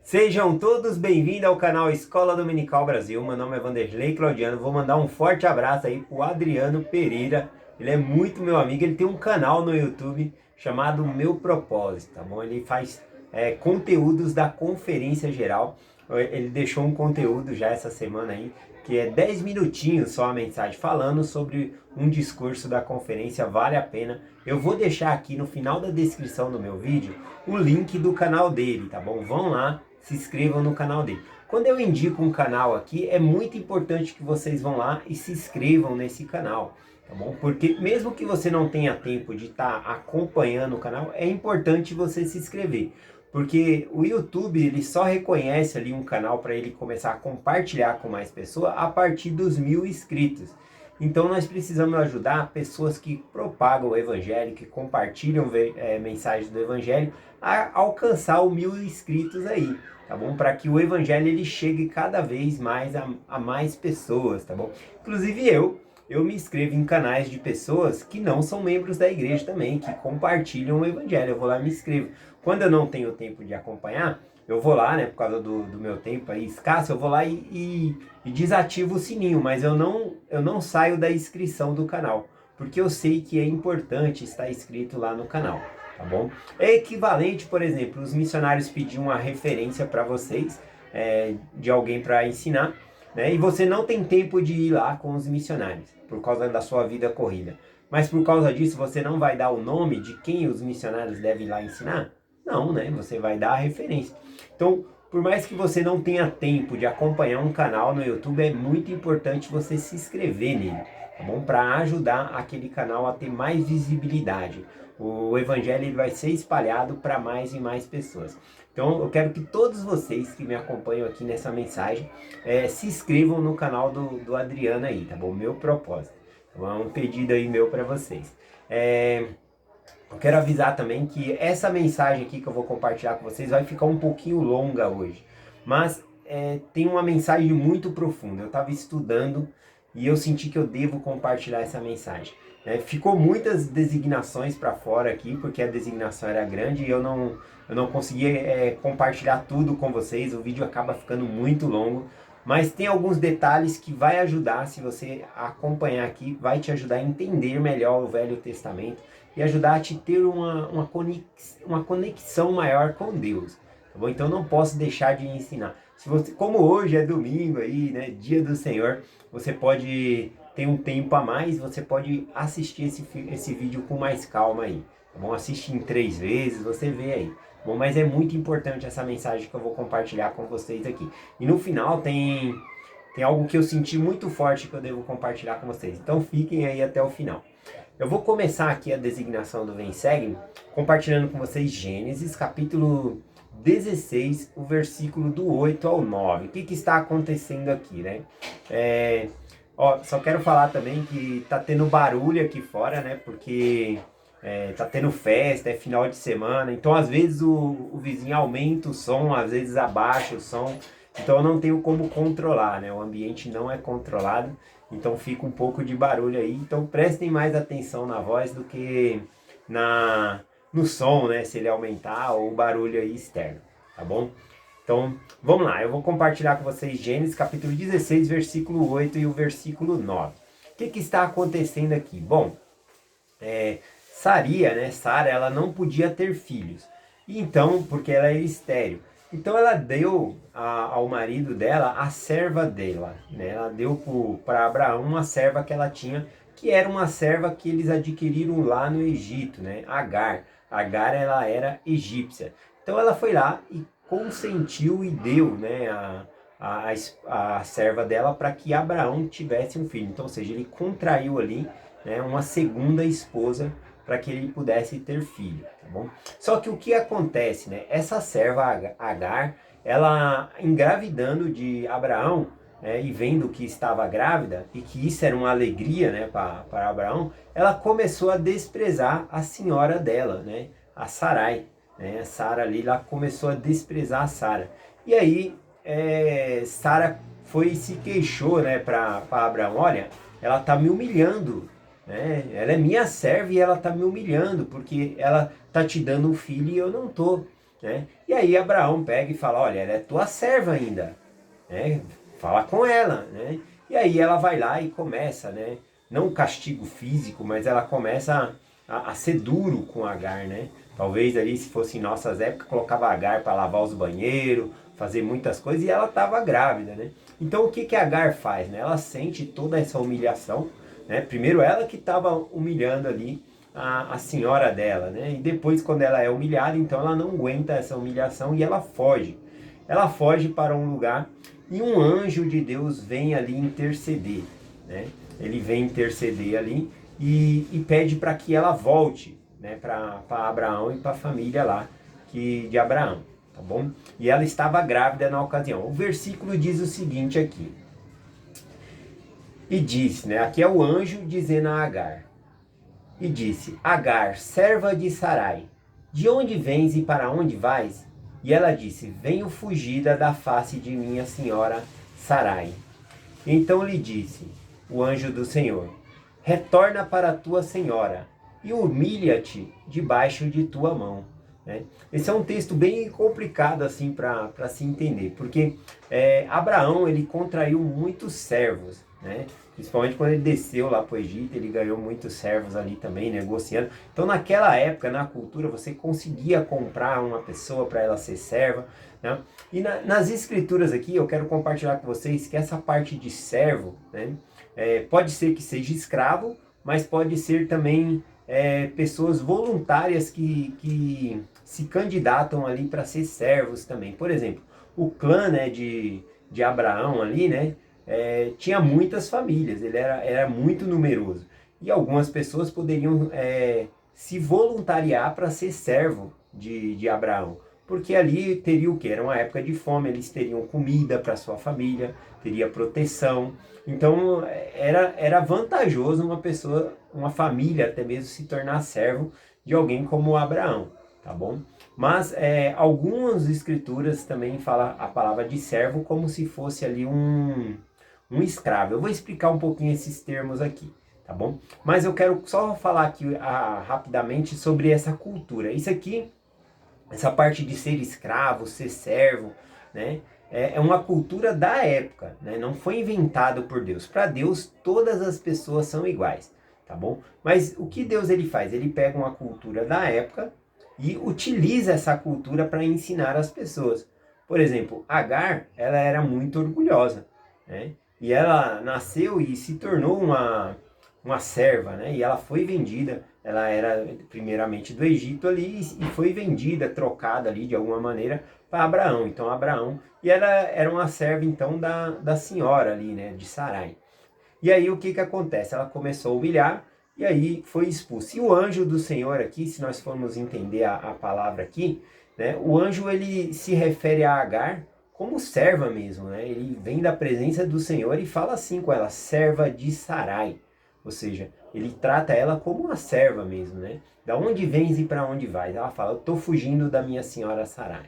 Sejam todos bem-vindos ao canal Escola Dominical Brasil. Meu nome é Vanderlei Claudiano. Vou mandar um forte abraço aí pro Adriano Pereira. Ele é muito meu amigo. Ele tem um canal no YouTube chamado Meu Propósito, tá bom? Ele faz conteúdos da Conferência Geral. Ele deixou um conteúdo já essa semana aí, que é 10 minutinhos só a mensagem, falando sobre um discurso da conferência. Vale a pena. Eu vou deixar aqui no final da descrição do meu vídeo o link do canal dele, tá bom? Vão lá, se inscrevam no canal dele. Quando eu indico um canal aqui, é muito importante que vocês vão lá e se inscrevam nesse canal, tá bom? Porque mesmo que você não tenha tempo de estar acompanhando o canal, é importante você se inscrever. Porque o YouTube, ele só reconhece ali um canal para ele começar a compartilhar com mais pessoas a partir dos 1.000 inscritos. Então nós precisamos ajudar pessoas que propagam o Evangelho, que compartilham mensagens do Evangelho, a alcançar os 1.000 inscritos aí, tá bom? Para que o Evangelho ele chegue cada vez mais a mais pessoas, tá bom? Inclusive eu me inscrevo em canais de pessoas que não são membros da igreja também, que compartilham o Evangelho. Eu vou lá e me inscrevo. Quando eu não tenho tempo de acompanhar, eu vou lá, né, por causa do meu tempo aí escasso, eu vou lá e desativo o sininho, mas eu não saio da inscrição do canal, porque eu sei que é importante estar inscrito lá no canal, tá bom? É equivalente, por exemplo, os missionários pediam uma referência para vocês, de alguém para ensinar, né, e você não tem tempo de ir lá com os missionários, por causa da sua vida corrida. Mas por causa disso, você não vai dar o nome de quem os missionários devem ir lá ensinar? Não, né? Você vai dar a referência. Então, por mais que você não tenha tempo de acompanhar um canal no YouTube, é muito importante você se inscrever nele, tá bom? Para ajudar aquele canal a ter mais visibilidade. O evangelho ele vai ser espalhado para mais e mais pessoas. Então, eu quero que todos vocês que me acompanham aqui nessa mensagem se inscrevam no canal do Adriano aí, tá bom? Meu propósito. Então, é um pedido aí meu para vocês. Eu quero avisar também que essa mensagem aqui que eu vou compartilhar com vocês vai ficar um pouquinho longa hoje, mas tem uma mensagem muito profunda. Eu estava estudando e eu senti que eu devo compartilhar essa mensagem. Ficou muitas designações para fora aqui, porque a designação era grande e eu não conseguia compartilhar tudo com vocês. O vídeo acaba ficando muito longo, mas tem alguns detalhes que vai ajudar, se você acompanhar aqui, vai te ajudar a entender melhor o Velho Testamento e ajudar a te ter uma conexão maior com Deus, tá bom? Então não posso deixar de ensinar. Se você, como hoje é domingo aí, né, dia do Senhor, você pode ter um tempo a mais, você pode assistir esse vídeo com mais calma aí, tá bom? Assiste em 3 vezes, você vê aí. Bom, mas é muito importante essa mensagem que eu vou compartilhar com vocês aqui. E no final tem algo que eu senti muito forte que eu devo compartilhar com vocês. Então fiquem aí até o final. Eu vou começar aqui a designação do Vem Segue compartilhando com vocês Gênesis capítulo 16, o versículo do 8 ao 9. O que está acontecendo aqui, né? Só quero falar também que tá tendo barulho aqui fora, né? Porque tá tendo festa, é final de semana. Então, às vezes, o vizinho aumenta o som, às vezes abaixa o som. Então, eu não tenho como controlar, né? O ambiente não é controlado. Então, fica um pouco de barulho aí. Então, prestem mais atenção na voz do que no som, né? Se ele aumentar ou o barulho aí externo, tá bom? Então, vamos lá. Eu vou compartilhar com vocês Gênesis capítulo 16, versículo 8 e o versículo 9. O que está acontecendo aqui? Bom, Saria, né? Sara, ela não podia ter filhos. Então, porque ela era estéril. Então ela deu ao marido dela a serva dela, né? Ela deu para Abraão uma serva que ela tinha, que era uma serva que eles adquiriram lá no Egito, né? Agar. Agar, ela era egípcia. Então ela foi lá e consentiu e deu, né, a serva dela para que Abraão tivesse um filho. Então, ou seja, ele contraiu ali, né, uma segunda esposa para que ele pudesse ter filho, tá bom? Só que o que acontece, né? Essa serva Agar, ela engravidando de Abraão, e vendo que estava grávida e que isso era uma alegria, né, para Abraão, ela começou a desprezar a senhora dela, né, a Sarai, né? A Sara ali, ela começou a desprezar a Sara. E aí Sara foi e se queixou, né, para Abraão: olha, ela está me humilhando, né? Ela é minha serva e ela está me humilhando, porque ela está te dando um filho e eu não estou. né? E aí Abraão pega e fala, olha, ela é tua serva ainda, né? Fala com ela, né? E aí ela vai lá e começa, né? Não um castigo físico, mas ela começa a ser duro com Agar, né? Talvez ali, se fosse em nossas épocas, colocava Agar para lavar os banheiros, fazer muitas coisas, e ela estava grávida, né? Então o que que Agar faz, né? Ela sente toda essa humilhação, né? Primeiro ela que estava humilhando ali a senhora dela, né? E depois quando ela é humilhada, então ela não aguenta essa humilhação e ela foge. Ela foge para um lugar e um anjo de Deus vem ali interceder, né? Ele vem interceder ali e pede para que ela volte, né? Para Abraão e para a família lá de Abraão, tá bom? E ela estava grávida na ocasião. O versículo diz o seguinte aqui. E disse, né? Aqui é o anjo dizendo a Agar. E disse, Agar, serva de Sarai, de onde vens e para onde vais? E ela disse, venho fugida da face de minha senhora Sarai. Então lhe disse o anjo do Senhor, retorna para a tua senhora e humilha-te debaixo de tua mão. Né? Esse é um texto bem complicado assim para se entender, porque Abraão ele contraiu muitos servos, né? Principalmente quando ele desceu lá para o Egito, ele ganhou muitos servos ali também, negociando. Então naquela época, na cultura, você conseguia comprar uma pessoa para ela ser serva, né? E nas escrituras aqui, eu quero compartilhar com vocês que essa parte de servo, né, pode ser que seja escravo, mas pode ser também pessoas voluntárias que se candidatam ali para ser servos também. Por exemplo, o clã, né, de Abraão ali, né, tinha muitas famílias, ele era muito numeroso. E algumas pessoas poderiam se voluntariar para ser servo de Abraão. Porque ali teria o que? Era uma época de fome, eles teriam comida para sua família, teria proteção. Então era vantajoso uma pessoa, uma família até mesmo se tornar servo de alguém como Abraão, tá bom? Mas algumas escrituras também falam a palavra de servo como se fosse ali um escravo. Eu vou explicar um pouquinho esses termos aqui, tá bom? Mas eu quero só falar aqui rapidamente sobre essa cultura. Isso aqui, essa parte de ser escravo, ser servo, né? É uma cultura da época, né? Não foi inventado por Deus. Para Deus, todas as pessoas são iguais, tá bom? Mas o que Deus ele faz? Ele pega uma cultura da época e utiliza essa cultura para ensinar as pessoas. Por exemplo, Agar, ela era muito orgulhosa, né? E ela nasceu e se tornou uma serva, né? E ela foi vendida, ela era primeiramente do Egito ali e foi vendida, trocada ali de alguma maneira para Abraão. Então Abraão, e ela era uma serva então da senhora ali, né? De Sarai. E aí o que que acontece? Ela começou a humilhar e aí foi expulsa. E o anjo do Senhor aqui, se nós formos entender a palavra aqui, né? O anjo ele se refere a Agar como serva mesmo, né? Ele vem da presença do Senhor e fala assim com ela, serva de Sarai. Ou seja, ele trata ela como uma serva mesmo, né? Da onde vens e para onde vais? Ela fala, eu estou fugindo da minha senhora Sarai.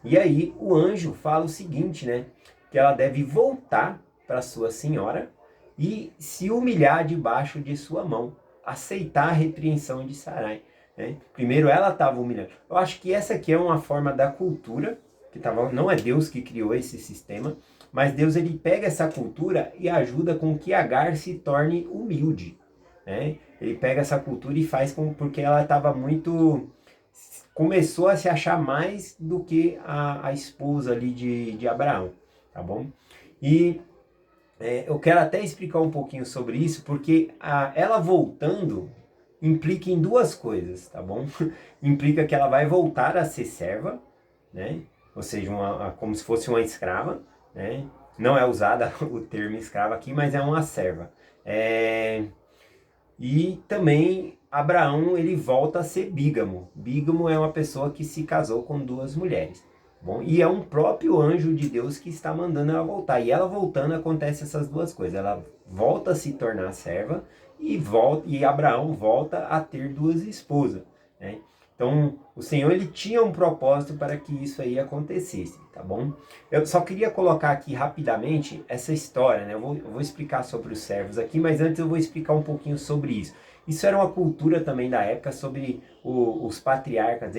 E aí o anjo fala o seguinte, né? Que ela deve voltar para sua senhora e se humilhar debaixo de sua mão, aceitar a repreensão de Sarai. Né? Primeiro ela estava humilhando. Eu acho que essa aqui é uma forma da cultura, que não é Deus que criou esse sistema, mas Deus ele pega essa cultura e ajuda com que Agar se torne humilde. Né? Ele pega essa cultura e faz porque ela estava muito... começou a se achar mais do que a esposa ali de Abraão, tá bom? E eu quero até explicar um pouquinho sobre isso, porque ela voltando implica em duas coisas, tá bom? Implica que ela vai voltar a ser serva, né? Ou seja, como se fosse uma escrava, né? Não é usada o termo escrava aqui, mas é uma serva. E também Abraão ele volta a ser bígamo. Bígamo é uma pessoa que se casou com duas mulheres. Bom, e é um próprio anjo de Deus que está mandando ela voltar. E ela voltando acontece essas duas coisas. Ela volta a se tornar serva e Abraão volta a ter duas esposas. Né? Então o Senhor ele tinha um propósito para que isso aí acontecesse, tá bom? Eu só queria colocar aqui rapidamente essa história, né? Eu vou explicar sobre os servos aqui, mas antes eu vou explicar um pouquinho sobre isso. Isso era uma cultura também da época sobre os patriarcas.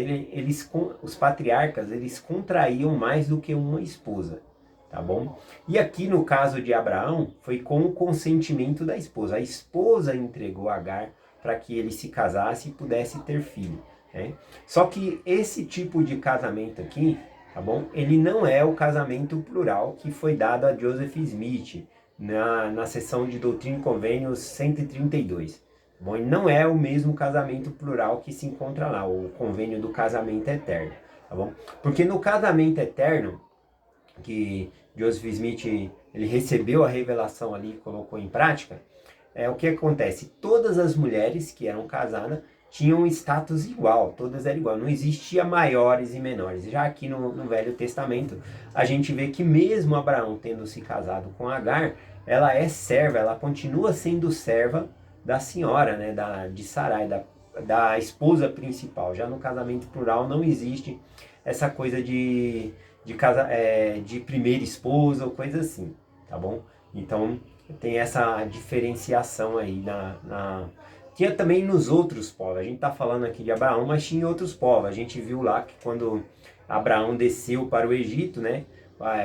Os patriarcas, eles contraíam mais do que uma esposa, tá bom? E aqui no caso de Abraão, foi com o consentimento da esposa. A esposa entregou Agar para que ele se casasse e pudesse ter filho, né? Só que esse tipo de casamento aqui, tá bom? Ele não é o casamento plural que foi dado a Joseph Smith na seção de Doutrina e Convênios 132. Bom, e não é o mesmo casamento plural que se encontra lá, o convênio do casamento eterno, tá bom? Porque no casamento eterno, que Joseph Smith ele recebeu a revelação ali e colocou em prática, o que acontece? Todas as mulheres que eram casadas tinham um status igual, todas eram igual, não existia maiores e menores. Já aqui no Velho Testamento, a gente vê que mesmo Abraão tendo se casado com Agar, ela é serva, ela continua sendo serva da senhora, né, de Sarai, da esposa principal. Já no casamento plural não existe essa coisa de primeira esposa ou coisa assim, tá bom? Então tem essa diferenciação aí tinha também nos outros povos. A gente está falando aqui de Abraão, mas tinha outros povos. A gente viu lá que quando Abraão desceu para o Egito, né,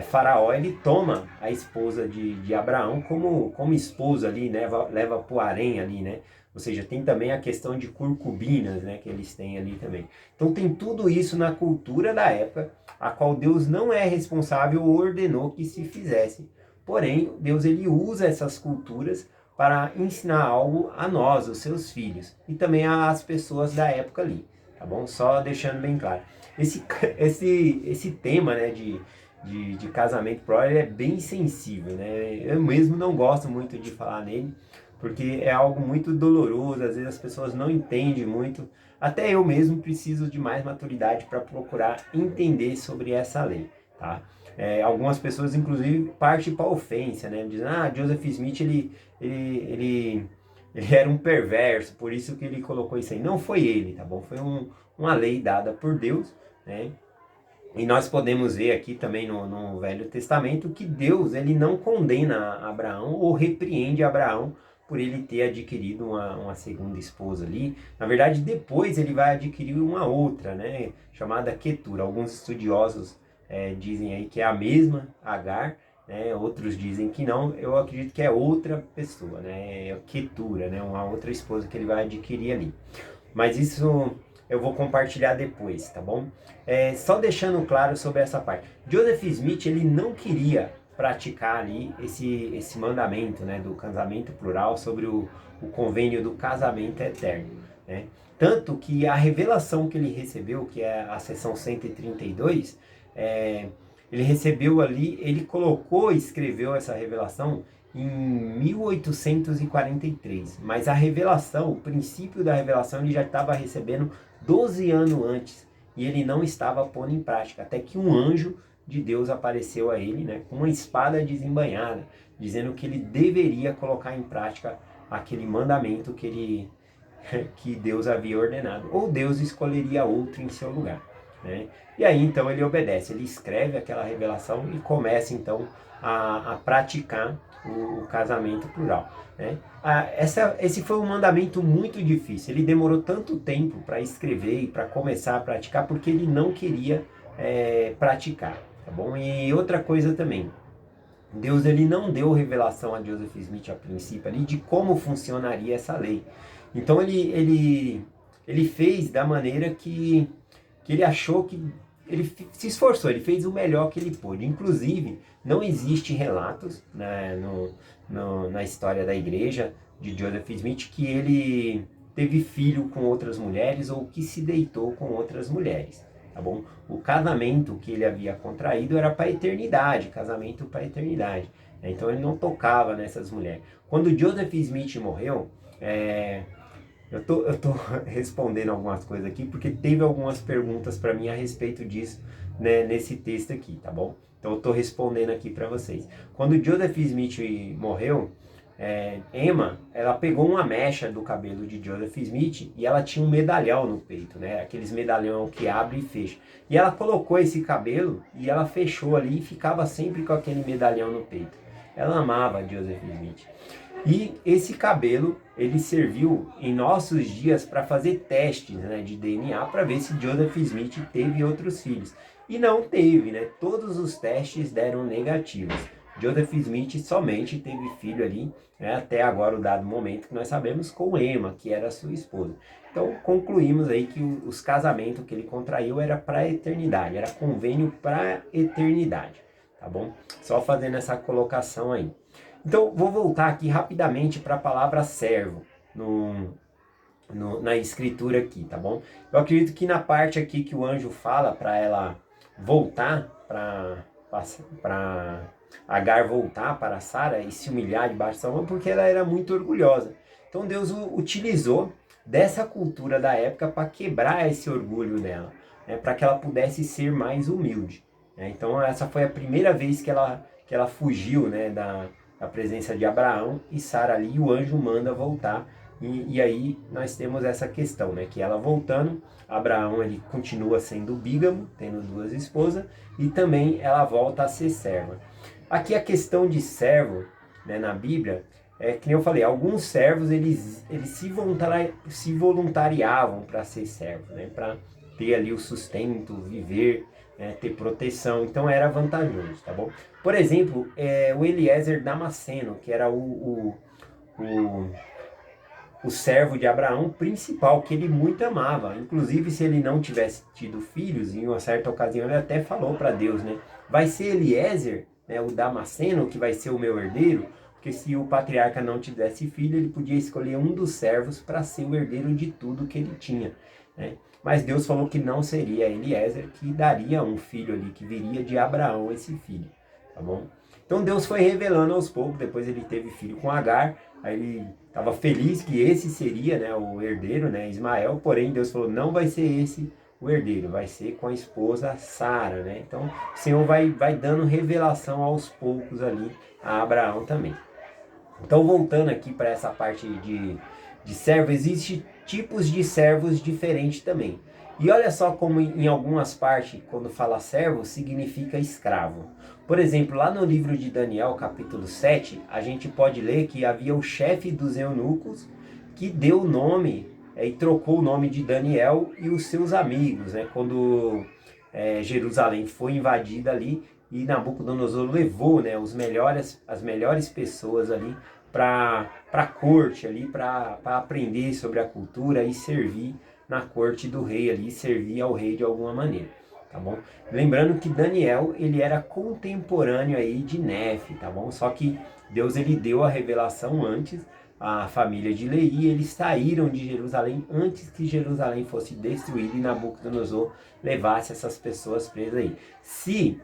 Faraó ele toma a esposa de Abraão como esposa ali, né, leva para o harém ali, né? Ou seja, tem também a questão de concubinas, né, que eles têm ali também. Então tem tudo isso na cultura da época, a qual Deus não é responsável ou ordenou que se fizesse. Porém, Deus ele usa essas culturas para ensinar algo a nós, os seus filhos, e também às pessoas da época ali, tá bom? Só deixando bem claro. Esse tema, né, de casamento pro ele é bem sensível, né? Eu mesmo não gosto muito de falar nele, porque é algo muito doloroso, às vezes as pessoas não entendem muito. Até eu mesmo preciso de mais maturidade para procurar entender sobre essa lei, tá? Algumas pessoas, inclusive, partem para ofensa, né? Dizem, Joseph Smith, ele era um perverso, por isso que ele colocou isso aí. Não foi ele, tá bom? Foi uma lei dada por Deus, né? E nós podemos ver aqui também no Velho Testamento que Deus ele não condena Abraão ou repreende Abraão por ele ter adquirido uma segunda esposa ali. Na verdade, depois ele vai adquirir uma outra, né, chamada Quetura. Alguns estudiosos dizem aí que é a mesma Agar, né, outros dizem que não. Eu acredito que é outra pessoa, né, Quetura, né, uma outra esposa que ele vai adquirir ali. Mas isso eu vou compartilhar depois, tá bom? Só deixando claro sobre essa parte. Joseph Smith, ele não queria praticar ali esse mandamento, né, do casamento plural sobre o convênio do casamento eterno, né? Tanto que a revelação que ele recebeu, que é a seção 132, ele recebeu ali, ele colocou e escreveu essa revelação em 1843, mas a revelação, o princípio da revelação, ele já estava recebendo 12 anos antes, e ele não estava pondo em prática, até que um anjo de Deus apareceu a ele, né, com uma espada desembainhada, dizendo que ele deveria colocar em prática aquele mandamento que Deus havia ordenado, ou Deus escolheria outro em seu lugar, né? E aí então ele obedece, ele escreve aquela revelação e começa então a praticar o casamento plural, né? Esse foi um mandamento muito difícil, ele demorou tanto tempo para escrever e para começar a praticar, porque ele não queria praticar, tá bom? E outra coisa também, Deus ele não deu revelação a Joseph Smith a princípio ali de como funcionaria essa lei. Então ele fez da maneira que ele achou que ele se esforçou, ele fez o melhor que ele pôde. Inclusive, não existe relatos, né, na história da igreja de Joseph Smith que ele teve filho com outras mulheres ou que se deitou com outras mulheres, tá bom? O casamento que ele havia contraído era para a eternidade, casamento para a eternidade, né? Então ele não tocava nessas mulheres. Quando Joseph Smith morreu, eu tô respondendo algumas coisas aqui porque teve algumas perguntas para mim a respeito disso, né, nesse texto aqui, tá bom? Então eu tô respondendo aqui para vocês. Quando Joseph Smith morreu, Emma, ela pegou uma mecha do cabelo de Joseph Smith e ela tinha um medalhão no peito, né? Aqueles medalhão que abre e fecha. E ela colocou esse cabelo e ela fechou ali e ficava sempre com aquele medalhão no peito. Ela amava Joseph Smith. E esse cabelo, ele serviu em nossos dias para fazer testes, né, de DNA para ver se Joseph Smith teve outros filhos. E não teve, né? Todos os testes deram negativos. Joseph Smith somente teve filho ali, né, até agora o dado momento que nós sabemos, com Emma, que era sua esposa. Então concluímos aí que os casamentos que ele contraiu era para a eternidade, era convênio para a eternidade, tá bom? Só fazendo essa colocação aí. Então, vou voltar aqui rapidamente para a palavra servo na escritura aqui, tá bom? Eu acredito que na parte aqui que o anjo fala para ela voltar, para Agar voltar para Sara e se humilhar debaixo de sua mão, porque ela era muito orgulhosa. Então Deus utilizou dessa cultura da época para quebrar esse orgulho dela, né, para que ela pudesse ser mais humilde, né? Então essa foi a primeira vez que ela fugiu, né, da presença de Abraão e Sara ali, e o anjo manda voltar. E aí nós temos essa questão, né, que ela voltando, Abraão ele continua sendo bígamo, tendo duas esposas, e também ela volta a ser serva. Aqui a questão de servo, né, na Bíblia, é que nem eu falei, alguns servos eles se voluntariavam para ser servo, né, para ter ali o sustento, viver, né, ter proteção, então era vantajoso, tá bom? Por exemplo, o Eliezer Damasceno, que era o, o servo de Abraão principal, que ele muito amava. Inclusive, se ele não tivesse tido filhos, em uma certa ocasião ele até falou para Deus, né? Vai ser Eliezer, né, o Damasceno, que vai ser o meu herdeiro? Porque se o patriarca não tivesse filho, ele podia escolher um dos servos para ser o herdeiro de tudo que ele tinha, né? Mas Deus falou que não seria Eliezer, que daria um filho ali, que viria de Abraão esse filho, tá bom? Então Deus foi revelando aos poucos, depois ele teve filho com Agar, aí ele estava feliz que esse seria, né, o herdeiro, né, Ismael, porém Deus falou, não vai ser esse o herdeiro, vai ser com a esposa Sara, né? Então o Senhor vai dando revelação aos poucos ali a Abraão também. Então voltando aqui para essa parte de servo, existem tipos de servos diferentes também. E olha só como em algumas partes, quando fala servo, significa escravo. Por exemplo, lá no livro de Daniel, capítulo 7, a gente pode ler que havia o chefe dos eunucos que deu o nome e trocou o nome de Daniel e os seus amigos, né? Quando Jerusalém foi invadida ali e Nabucodonosor levou, né, as melhores pessoas ali para a corte ali, para aprender sobre a cultura e servir na corte do rei ali, servir ao rei de alguma maneira, tá bom? Lembrando que Daniel, ele era contemporâneo aí de Nefe, tá bom? Só que Deus ele deu a revelação antes, a família de Leí, eles saíram de Jerusalém antes que Jerusalém fosse destruída e Nabucodonosor levasse essas pessoas presas aí. Se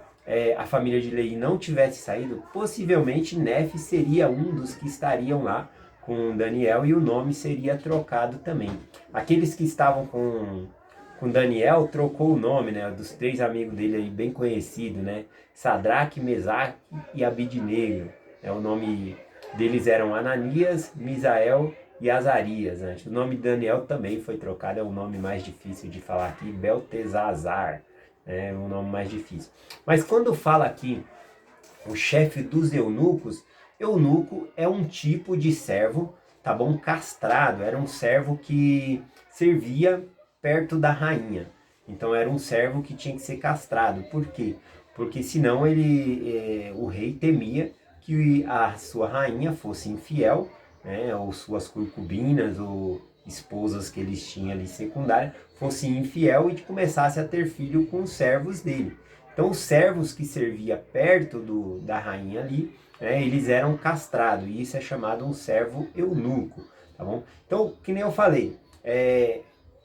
a família de Leí não tivesse saído, possivelmente Nefe seria um dos que estariam lá com Daniel e o nome seria trocado também. Aqueles que estavam com Daniel trocou o nome, né, dos três amigos dele aí bem conhecido, né, Sadraque, Mesaque e Abidnego. O nome deles eram Ananias, Misael e Azarias, né? O nome de Daniel também foi trocado, é o nome mais difícil de falar aqui, Beltesazar, é o nome mais difícil. Mas quando fala aqui o chefe dos eunucos, eunuco é um tipo de servo, tá bom? Castrado, era um servo que servia perto da rainha. Então era um servo que tinha que ser castrado. Por quê? Porque senão o rei temia que a sua rainha fosse infiel, né? Ou suas concubinas ou esposas que eles tinham ali secundária, fosse infiel e começasse a ter filho com os servos dele. Então os servos que servia perto da rainha ali, né, eles eram castrados, e isso é chamado um servo eunuco, tá bom? Então, que nem eu falei,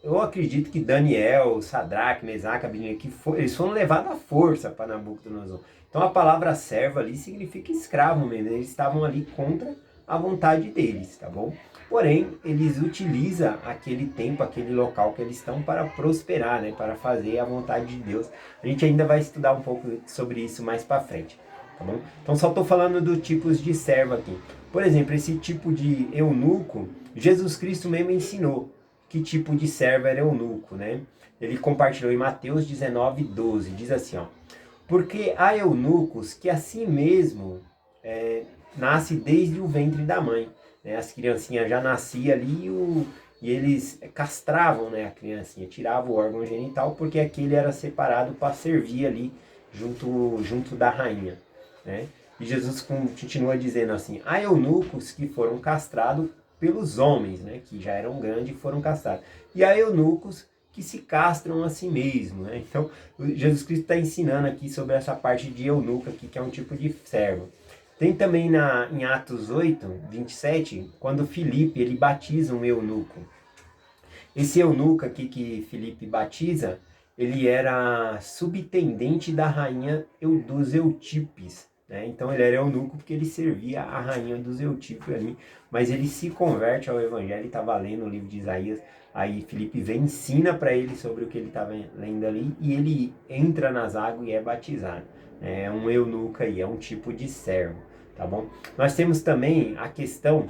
eu acredito que Daniel, Sadraque, Mesaque, Abednego, eles foram levados à força para Nabucodonosor. Então a palavra servo ali significa escravo mesmo, eles estavam ali contra a vontade deles, tá bom? Porém, eles utilizam aquele tempo, aquele local que eles estão para prosperar, né? Para fazer a vontade de Deus. A gente ainda vai estudar um pouco sobre isso mais para frente, tá bom? Então só estou falando dos tipos de servo aqui. Por exemplo, esse tipo de eunuco, Jesus Cristo mesmo ensinou que tipo de servo era eunuco, né? Ele compartilhou em Mateus 19:12, diz assim, ó: porque há eunucos que assim mesmo nasce desde o ventre da mãe, né? As criancinhas já nasciam ali e eles castravam, né, a criancinha, tiravam o órgão genital porque aquele era separado para servir ali junto da rainha, né? E Jesus continua dizendo assim: há eunucos que foram castrados pelos homens, né, que já eram grandes e foram castrados. E há eunucos que se castram a si mesmo, né? Então, Jesus Cristo está ensinando aqui sobre essa parte de eunuco aqui, que é um tipo de servo. Tem também em Atos 8, 27, quando Filipe ele batiza um eunuco. Esse eunuco aqui que Filipe batiza, ele era subtendente da rainha dos Eutípes, né? Então ele era eunuco porque ele servia a rainha dos Eutípes ali, mas ele se converte ao evangelho, estava lendo o livro de Isaías, aí Filipe vem, ensina para ele sobre o que ele estava lendo ali, e ele entra nas águas e é batizado. É um eunuco aí, é um tipo de servo, tá bom? Nós temos também a questão,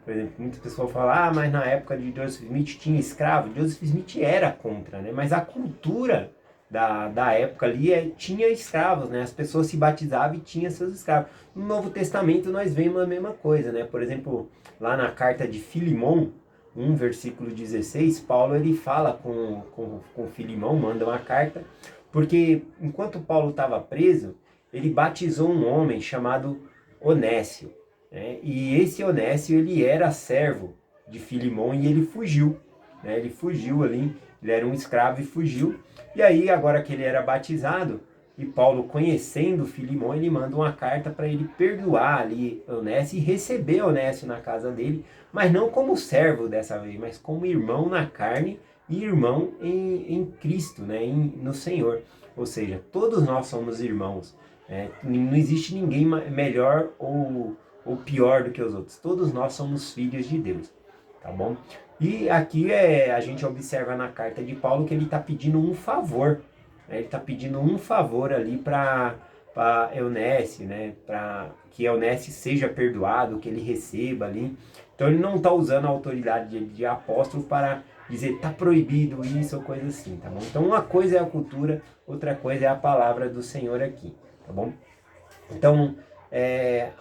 por exemplo, muitas pessoas falam, mas na época de Joseph Smith tinha escravo. Joseph Smith era contra, né? Mas a cultura da época ali tinha escravos, né? As pessoas se batizavam e tinham seus escravos. No Novo Testamento nós vemos a mesma coisa, né? Por exemplo, lá na carta de Filimão, 1 versículo 16, Paulo ele fala com Filimão, manda uma carta, porque enquanto Paulo estava preso, ele batizou um homem chamado Onésio. E esse Onésio, ele era servo de Filimão e ele fugiu, né? Ele fugiu ali, ele era um escravo e fugiu. E aí, agora que ele era batizado, e Paulo conhecendo Filimão, ele manda uma carta para ele perdoar ali Onésio e receber Onésio na casa dele, mas não como servo dessa vez, mas como irmão na carne e irmão em Cristo, né? No Senhor. Ou seja, todos nós somos irmãos. Não existe ninguém melhor ou pior do que os outros. Todos nós somos filhos de Deus, tá bom? E aqui a gente observa na carta de Paulo que ele está pedindo um favor, né? Ele está pedindo um favor ali para Eunésio, né? Para que Eunésio seja perdoado, que ele receba ali. Então ele não está usando a autoridade de apóstolo para dizer está proibido isso ou coisa assim, tá bom? Então uma coisa é a cultura, outra coisa é a palavra do Senhor aqui, tá bom? Então,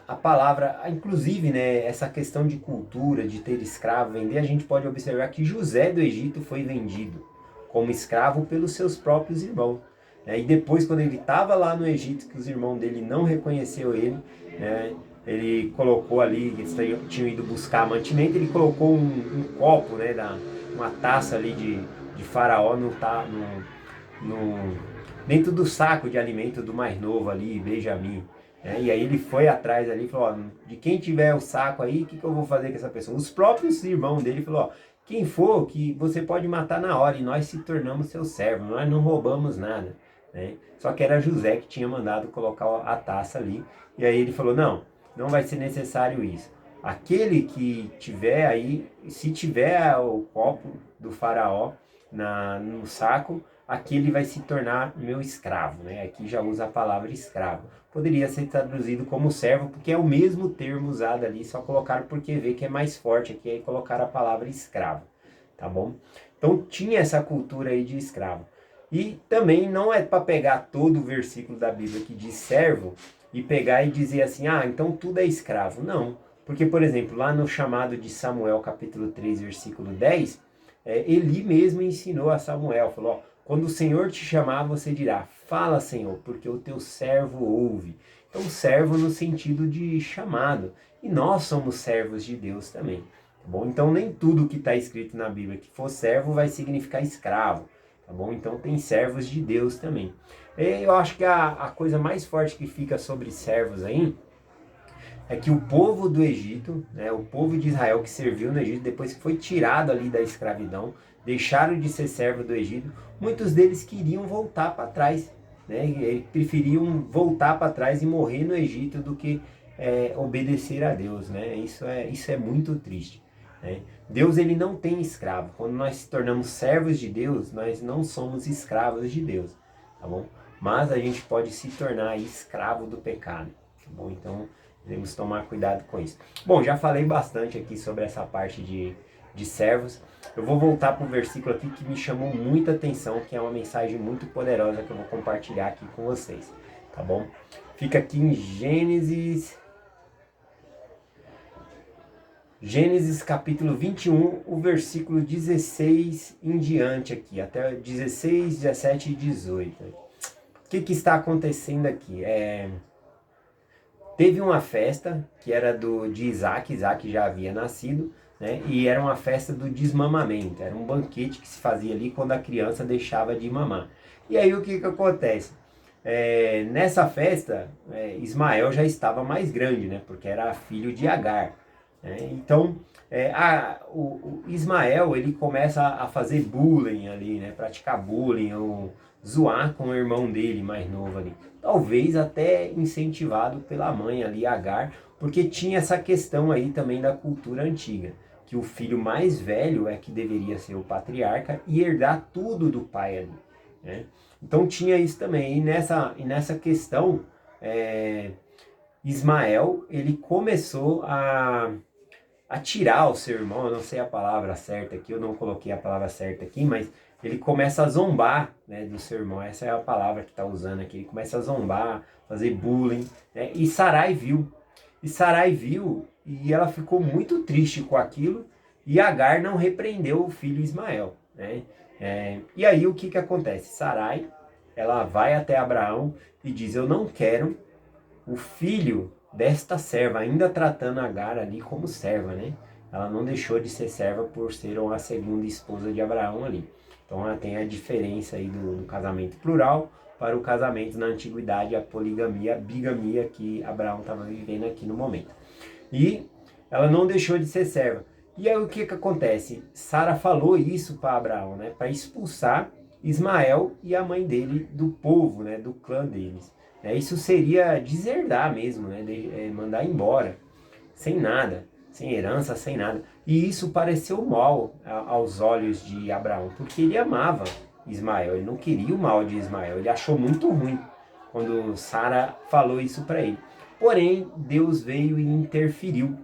a palavra, inclusive, né, essa questão de cultura, de ter escravo, vender, a gente pode observar que José do Egito foi vendido como escravo pelos seus próprios irmãos. E depois, quando ele estava lá no Egito, que os irmãos dele não reconheceu ele, né, ele colocou ali, eles tinham ido buscar mantimento, ele colocou um copo, né, uma taça ali de faraó dentro do saco de alimento do mais novo ali, Benjamim. E aí ele foi atrás ali e falou, ó, de quem tiver o saco aí, o que eu vou fazer com essa pessoa? Os próprios irmãos dele falou, ó, quem for, que você pode matar na hora, e nós se tornamos seu servo, nós não roubamos nada. Só que era José que tinha mandado colocar a taça ali, e aí ele falou, não vai ser necessário isso. Aquele que tiver aí, se tiver o copo do faraó no saco, aquele vai se tornar meu escravo, né? Aqui já usa a palavra escravo. Poderia ser traduzido como servo, porque é o mesmo termo usado ali, só colocaram porque vê que é mais forte aqui, aí colocaram a palavra escravo, tá bom? Então tinha essa cultura aí de escravo. E também não é para pegar todo o versículo da Bíblia que diz servo e pegar e dizer assim, então tudo é escravo. Não, porque, por exemplo, lá no chamado de Samuel, capítulo 3, versículo 10, Eli mesmo ensinou a Samuel, falou, ó, quando o Senhor te chamar, você dirá, fala, Senhor, porque o teu servo ouve. Então, servo no sentido de chamado. E nós somos servos de Deus também. Tá bom? Então, nem tudo que está escrito na Bíblia que for servo vai significar escravo. Tá bom? Então, tem servos de Deus também. Eu acho que a coisa mais forte que fica sobre servos aí é que o povo do Egito, né, o povo de Israel que serviu no Egito, depois que foi tirado ali da escravidão, deixaram de ser servo do Egito, muitos deles queriam voltar para trás, né, e preferiam voltar para trás e morrer no Egito do que obedecer a Deus, né? Isso é muito triste, né? Deus ele não tem escravo. Quando nós se tornamos servos de Deus, nós não somos escravos de Deus, tá bom? Mas a gente pode se tornar escravo do pecado, tá bom? Então devemos tomar cuidado com isso. Bom, já falei bastante aqui sobre essa parte de servos. Eu vou voltar para o versículo aqui que me chamou muita atenção, que é uma mensagem muito poderosa que eu vou compartilhar aqui com vocês, tá bom? Fica aqui em Gênesis Gênesis capítulo 21, o versículo 16 em diante aqui, até 16, 17 e 18. O que está acontecendo aqui? Teve uma festa que era de Isaac, Isaac já havia nascido, né? E era uma festa do desmamamento, era um banquete que se fazia ali quando a criança deixava de mamar. E aí o que acontece? Nessa festa, Ismael já estava mais grande, né? Porque era filho de Agar. Então, o Ismael ele começa a fazer bullying ali, né? Praticar bullying, ou zoar com o irmão dele mais novo ali. Talvez até incentivado pela mãe ali, Agar, porque tinha essa questão aí também da cultura antiga, que o filho mais velho é que deveria ser o patriarca e herdar tudo do pai ali, né? Então tinha isso também. E nessa questão, Ismael ele começou a tirar o seu irmão, eu não sei a palavra certa aqui, eu não coloquei a palavra certa aqui, mas ele começa a zombar, né, do seu irmão, essa é a palavra que está usando aqui, ele começa a zombar, fazer bullying, né, e Sarai viu, e ela ficou muito triste com aquilo, e Agar não repreendeu o filho Ismael, né, e aí o que acontece? Sarai, ela vai até Abraão e diz, eu não quero o filho desta serva, ainda tratando Agar ali como serva, né? Ela não deixou de ser serva por ser a segunda esposa de Abraão ali. Então ela tem a diferença aí do casamento plural para o casamento na antiguidade, a poligamia, a bigamia que Abraão estava vivendo aqui no momento. E ela não deixou de ser serva. E aí o que acontece? Sara falou isso para Abraão, né? Para expulsar Ismael e a mãe dele do povo, né? Do clã deles. Isso seria deserdar mesmo, né? Mandar embora, sem nada, sem herança, sem nada. E isso pareceu mal aos olhos de Abraão, porque ele amava Ismael, ele não queria o mal de Ismael, ele achou muito ruim quando Sara falou isso para ele. Porém, Deus veio e interferiu,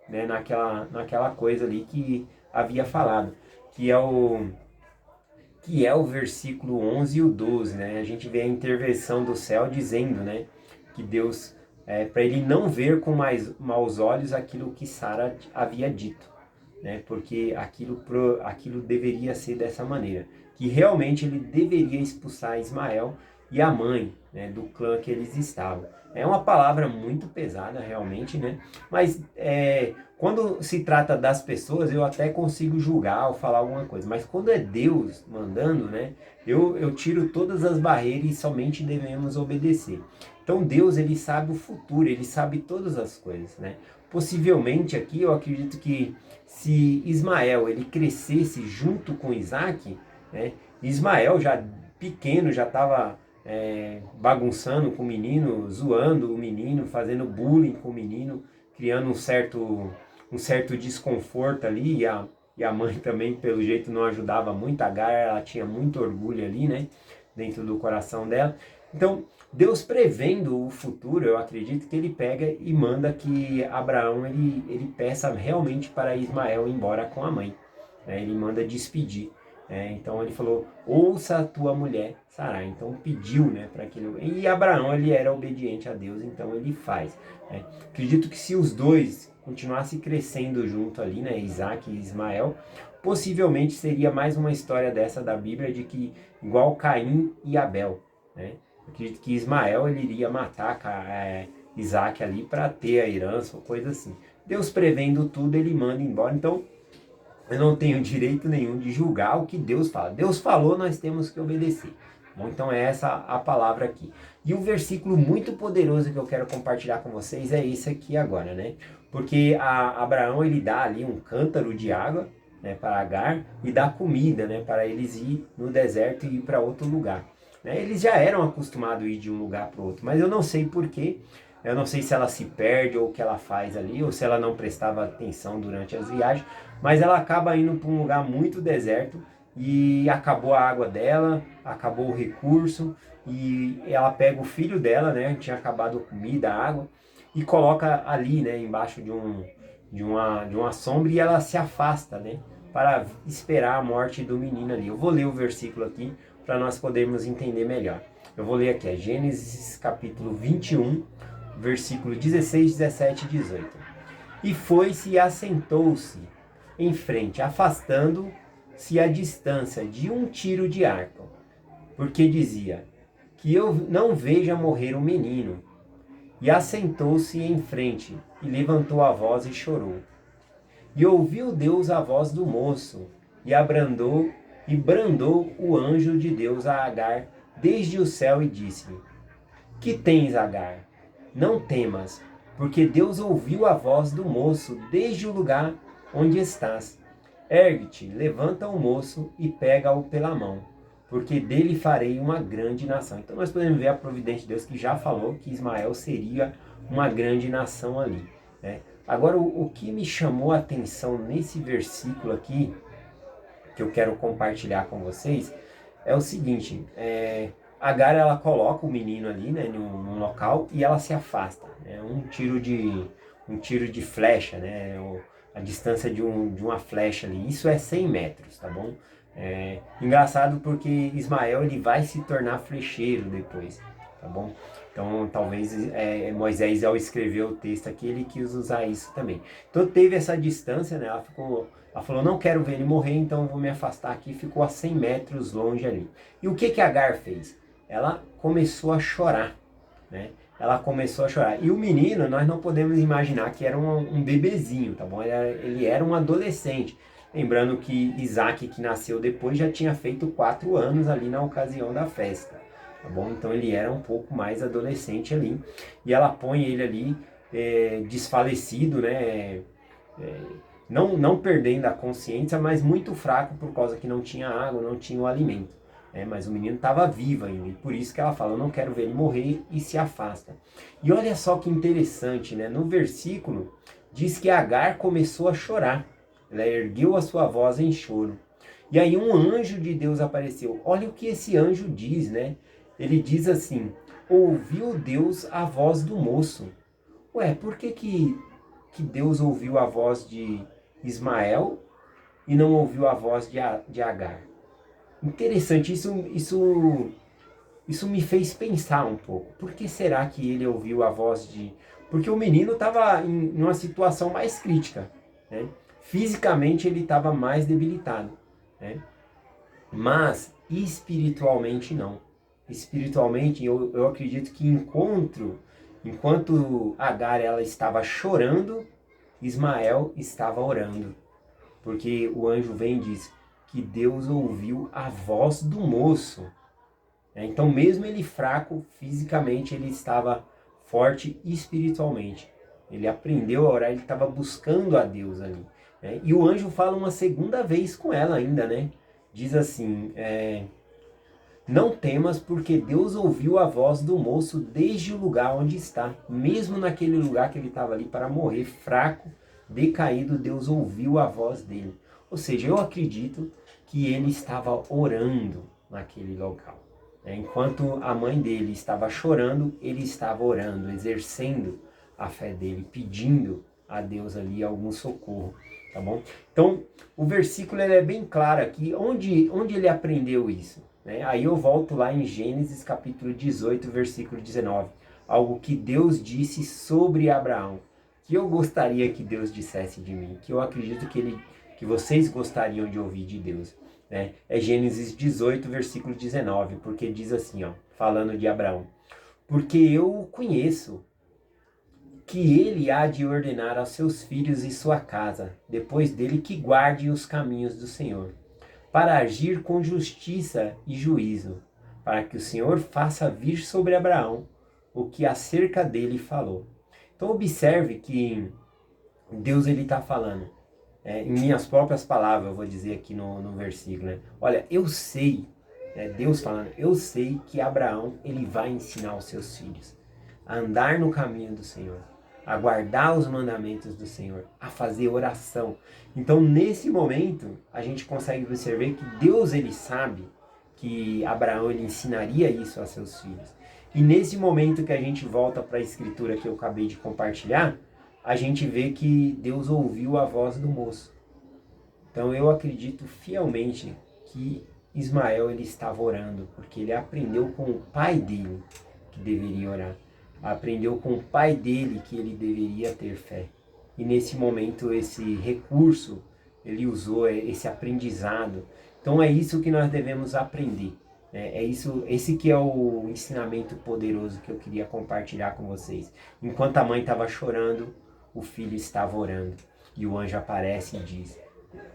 né, naquela coisa ali que havia falado, que é o versículo 11 e o 12, né? A gente vê a intervenção do céu dizendo, né, que Deus, para ele não ver com mais maus olhos aquilo que Sara havia dito, né? Porque aquilo deveria ser dessa maneira, que realmente ele deveria expulsar Ismael e a mãe, né, do clã que eles estavam. É uma palavra muito pesada realmente, né? Mas quando se trata das pessoas, eu até consigo julgar ou falar alguma coisa. Mas quando é Deus mandando, né? Eu tiro todas as barreiras e somente devemos obedecer. Então Deus, ele sabe o futuro, ele sabe todas as coisas, né? Possivelmente aqui eu acredito que se Ismael ele crescesse junto com Isaac, né? Ismael já pequeno já estava bagunçando com o menino, zoando o menino, fazendo bullying com o menino, criando um certo desconforto ali, e a mãe também, pelo jeito, não ajudava muito, a Agar, ela tinha muito orgulho ali, né, dentro do coração dela. Então, Deus prevendo o futuro, eu acredito que ele pega e manda que Abraão, ele peça realmente para Ismael ir embora com a mãe, né, ele manda despedir. Então ele falou, ouça a tua mulher Sarai. Então pediu, né, para aquele. E Abraão, ele era obediente a Deus, então ele faz, né? Acredito que se os dois continuassem crescendo junto ali, né, Isaac e Ismael, possivelmente seria mais uma história dessa da Bíblia, de que igual Caim e Abel, né? Acredito que Ismael ele iria matar Isaac ali para ter a herança ou coisa assim. Deus prevendo tudo, ele manda embora. Então eu não tenho direito nenhum de julgar o que Deus fala. Deus falou, nós temos que obedecer. Bom, então é essa a palavra aqui. E o versículo muito poderoso que eu quero compartilhar com vocês é esse aqui agora, né? Porque Abraão, ele dá ali um cântaro de água, né, para Agar, e dá comida, né, para eles ir no deserto e ir para outro lugar. Né? Eles já eram acostumados a ir de um lugar para o outro, mas eu não sei porquê. Eu não sei se ela se perde ou o que ela faz ali, ou se ela não prestava atenção durante as viagens, mas ela acaba indo para um lugar muito deserto e acabou a água dela, acabou o recurso, e ela pega o filho dela, né, tinha acabado a comida, a água, e coloca ali, né, embaixo de uma sombra, e ela se afasta, né, para esperar a morte do menino ali. Eu vou ler o versículo aqui para nós podermos entender melhor. Eu vou ler aqui, Gênesis capítulo 21, versículo 16, 17 e 18. E foi-se e assentou-se em frente, afastando-se a distância de um tiro de arco, porque dizia: que eu não veja morrer o menino. E assentou-se em frente, e levantou a voz e chorou. E ouviu Deus a voz do moço, e brandou o anjo de Deus a Agar desde o céu e disse-lhe: que tens, Agar? Não temas, porque Deus ouviu a voz do moço desde o lugar onde estás. Ergue-te, levanta o moço e pega-o pela mão, porque dele farei uma grande nação. Então nós podemos ver a providência de Deus que já falou que Ismael seria uma grande nação ali, né? Agora, o que me chamou a atenção nesse versículo aqui, que eu quero compartilhar com vocês, é o seguinte: Agar, ela coloca o menino ali, né, num local, e ela se afasta, né, um tiro de flecha, né, a distância de uma flecha ali. Isso é 100 metros, tá bom? Engraçado porque Ismael, ele vai se tornar flecheiro depois, tá bom? Então talvez Moisés, ao escrever o texto aqui, ele quis usar isso também. Então teve essa distância, né? Ela falou: não quero ver ele morrer, então eu vou me afastar aqui. Ficou a 100 metros longe ali. E o que Agar fez? Ela começou a chorar, né? Ela começou a chorar. E o menino, nós não podemos imaginar que era um bebezinho, tá bom? Ele era um adolescente. Lembrando que Isaac, que nasceu depois, já tinha feito 4 anos ali na ocasião da festa, tá bom? Então ele era um pouco mais adolescente ali. E ela põe ele ali desfalecido, né? Não perdendo a consciência, mas muito fraco por causa que não tinha água, não tinha o alimento. Mas o menino estava vivo ainda, e por isso que ela fala: eu não quero ver ele morrer, e se afasta. E olha só que interessante, né? No versículo diz que Agar começou a chorar. Ela ergueu a sua voz em choro. E aí um anjo de Deus apareceu. Olha o que esse anjo diz, né? Ele diz assim: ouviu Deus a voz do moço. Ué, por que Deus ouviu a voz de Ismael e não ouviu a voz de Agar? Interessante, isso me fez pensar um pouco. Por que será que ele ouviu a voz de... Porque o menino estava em uma situação mais crítica, né? Fisicamente ele estava mais debilitado, né? Mas espiritualmente não. Espiritualmente eu acredito que enquanto Agar, ela estava chorando, Ismael estava orando. Porque o anjo vem e diz que Deus ouviu a voz do moço. Então, mesmo ele fraco fisicamente, ele estava forte espiritualmente. Ele aprendeu a orar, ele estava buscando a Deus ali, né? E o anjo fala uma segunda vez com ela ainda, né? Diz assim: não temas, porque Deus ouviu a voz do moço desde o lugar onde está. Mesmo naquele lugar que ele estava ali para morrer, fraco, decaído, Deus ouviu a voz dele. Ou seja, eu acredito que ele estava orando naquele local. Enquanto a mãe dele estava chorando, ele estava orando, exercendo a fé dele, pedindo a Deus ali algum socorro, tá bom? Então, o versículo ele é bem claro aqui. Onde ele aprendeu isso? Aí eu volto lá em Gênesis capítulo 18, versículo 19. Algo que Deus disse sobre Abraão, que eu gostaria que Deus dissesse de mim, que eu acredito que vocês gostariam de ouvir de Deus. É Gênesis 18, versículo 19, porque diz assim, falando de Abraão: porque eu o conheço, que ele há de ordenar aos seus filhos e sua casa, depois dele, que guarde os caminhos do Senhor, para agir com justiça e juízo, para que o Senhor faça vir sobre Abraão o que acerca dele falou. Então observe que Deus ele está falando. Em minhas próprias palavras, eu vou dizer aqui no versículo, né? Olha, eu sei, Deus falando, eu sei que Abraão, ele vai ensinar os seus filhos a andar no caminho do Senhor, a guardar os mandamentos do Senhor, a fazer oração. Então, nesse momento, a gente consegue observar que Deus, ele sabe que Abraão, ele ensinaria isso a seus filhos. E nesse momento que a gente volta para a escritura que eu acabei de compartilhar, a gente vê que Deus ouviu a voz do moço. Então eu acredito fielmente que Ismael ele estava orando, porque ele aprendeu com o pai dele que deveria orar. Aprendeu com o pai dele que ele deveria ter fé. e nesse momento esse recurso, ele usou esse aprendizado. Então é isso que nós devemos aprender. É isso, esse que é o ensinamento poderoso que eu queria compartilhar com vocês. Enquanto a mãe estava chorando, o filho estava orando. E o anjo aparece e diz: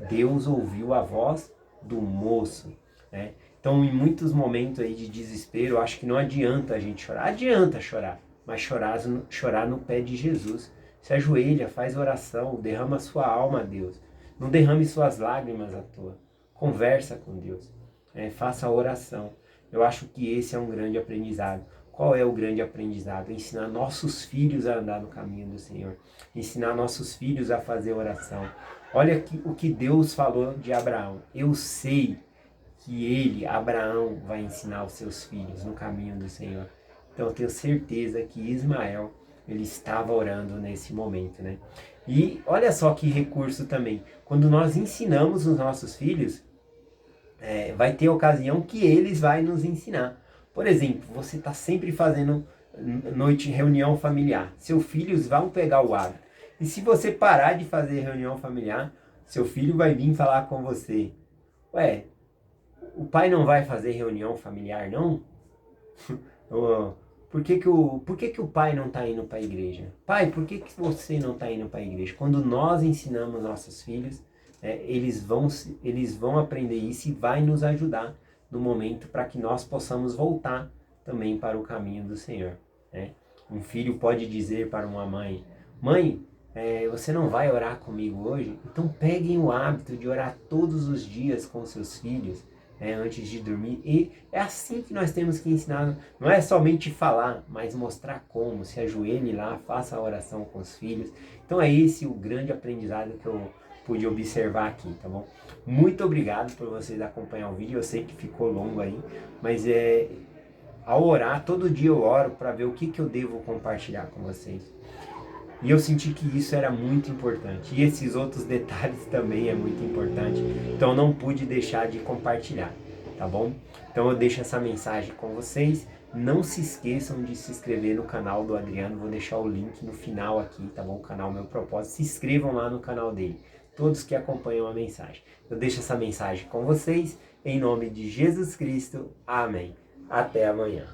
Deus ouviu a voz do moço. Né? Então, em muitos momentos aí de desespero, eu acho que não adianta a gente chorar. Adianta chorar, mas chorar no pé de Jesus. Se ajoelha, faz oração, derrama sua alma a Deus. Não derrame suas lágrimas à toa. Conversa com Deus. Faça a oração. Eu acho que esse é um grande aprendizado. Qual é o grande aprendizado? Ensinar nossos filhos a andar no caminho do Senhor. Ensinar nossos filhos a fazer oração. Olha o que Deus falou de Abraão. Eu sei que ele, Abraão, vai ensinar os seus filhos no caminho do Senhor. Então eu tenho certeza que Ismael, ele estava orando nesse momento, né? E olha só que recurso também. Quando nós ensinamos os nossos filhos, vai ter ocasião que eles vão nos ensinar. Por exemplo, você está sempre fazendo reunião familiar. Seus filhos vão pegar o hábito. E se você parar de fazer reunião familiar, seu filho vai vir falar com você: Ué, o pai não vai fazer reunião familiar, não? Por que o pai não está indo para a igreja? Pai, por que você não está indo para a igreja? Quando nós ensinamos nossos filhos, eles vão aprender isso e vai nos ajudar no momento para que nós possamos voltar também para o caminho do Senhor. Né? Um filho pode dizer para uma mãe: Mãe, você não vai orar comigo hoje? Então peguem o hábito de orar todos os dias com seus filhos, antes de dormir. E é assim que nós temos que ensinar. Não é somente falar, mas mostrar como. Se ajoelhe lá, faça a oração com os filhos. Então é esse o grande aprendizado que eu pude observar aqui, tá bom? Muito obrigado por vocês acompanhar o vídeo. Eu sei que ficou longo aí, mas ao orar, todo dia eu oro para ver o que eu devo compartilhar com vocês. E eu senti que isso era muito importante. E esses outros detalhes também é muito importante. Então eu não pude deixar de compartilhar, tá bom? Então eu deixo essa mensagem com vocês. Não se esqueçam de se inscrever no canal do Adriano. Vou deixar o link no final aqui, tá bom? O canal Meu Propósito. Se inscrevam lá no canal dele. Todos que acompanham a mensagem. Eu deixo essa mensagem com vocês. Em nome de Jesus Cristo. Amém. Até amanhã.